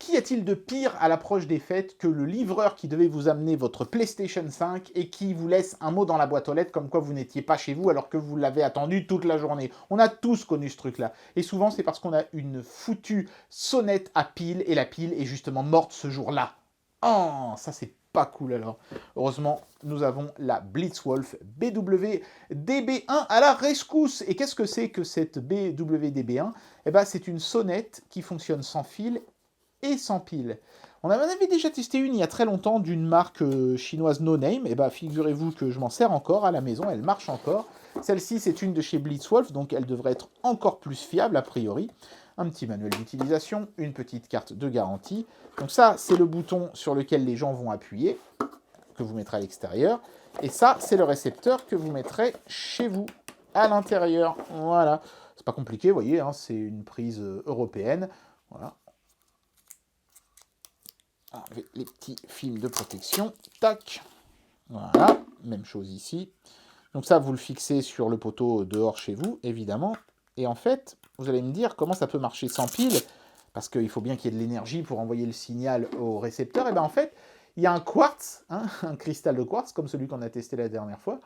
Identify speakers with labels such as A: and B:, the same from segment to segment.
A: Qu'y a-t-il de pire à l'approche des fêtes que le livreur qui devait vous amener votre PlayStation 5 et qui vous laisse un mot dans la boîte aux lettres comme quoi vous n'étiez pas chez vous alors que vous l'avez attendu toute la journée? On a tous connu ce truc-là. Et souvent, c'est parce qu'on a une foutue sonnette à pile et la pile est justement morte ce jour-là. Oh, ça c'est pas cool alors. Heureusement, nous avons la Blitzwolf BWDB1 à la rescousse. Et qu'est-ce que c'est que cette BWDB1? Eh ben, c'est une sonnette qui fonctionne sans fil et sans pile. On avait déjà testé une il y a très longtemps d'une marque chinoise No Name. Et bah figurez-vous que je m'en sers encore à la maison, elle marche encore. Celle-ci c'est une de chez Blitzwolf, donc elle devrait être encore plus fiable a priori. Un petit manuel d'utilisation, une petite carte de garantie. Donc ça c'est le bouton sur lequel les gens vont appuyer, que vous mettrez à l'extérieur. Et ça c'est le récepteur que vous mettrez chez vous, à l'intérieur. Voilà. C'est pas compliqué, vous voyez, hein, c'est une prise européenne. Voilà. Avec les petits fils de protection, tac, voilà, même chose ici. Donc ça, vous le fixez sur le poteau dehors chez vous, évidemment. Et en fait, vous allez me dire comment ça peut marcher sans pile, parce qu'il faut bien qu'il y ait de l'énergie pour envoyer le signal au récepteur. Et bien en fait, il y a un quartz, hein, un cristal de quartz, comme celui qu'on a testé la dernière fois,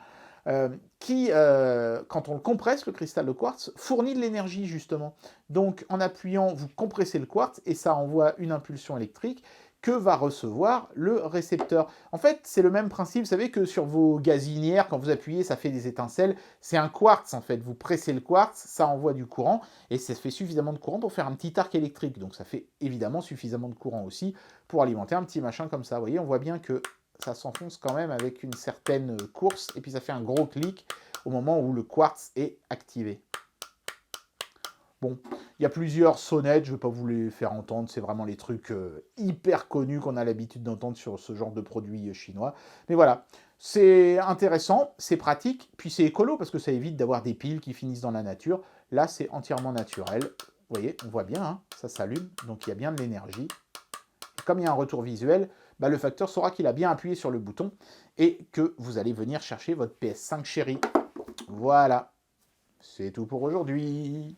A: qui, quand on le compresse, le cristal de quartz, fournit de l'énergie justement. Donc en appuyant, vous compressez le quartz et ça envoie une impulsion électrique que va recevoir le récepteur. En fait, c'est le même principe, vous savez que sur vos gazinières, quand vous appuyez, ça fait des étincelles. C'est un quartz en fait, vous pressez le quartz, ça envoie du courant et ça fait suffisamment de courant pour faire un petit arc électrique. Donc ça fait évidemment suffisamment de courant aussi pour alimenter un petit machin comme ça. Vous voyez, on voit bien que ça s'enfonce quand même avec une certaine course, et puis ça fait un gros clic au moment où le quartz est activé. Bon, il y a plusieurs sonnettes, je ne vais pas vous les faire entendre, c'est vraiment les trucs hyper connus qu'on a l'habitude d'entendre sur ce genre de produits chinois. Mais voilà, c'est intéressant, c'est pratique, puis c'est écolo parce que ça évite d'avoir des piles qui finissent dans la nature. Là, c'est entièrement naturel. Vous voyez, on voit bien, hein, ça s'allume, donc il y a bien de l'énergie. Comme il y a un retour visuel, bah, le facteur saura qu'il a bien appuyé sur le bouton et que vous allez venir chercher votre PS5 chérie. Voilà, c'est tout pour aujourd'hui.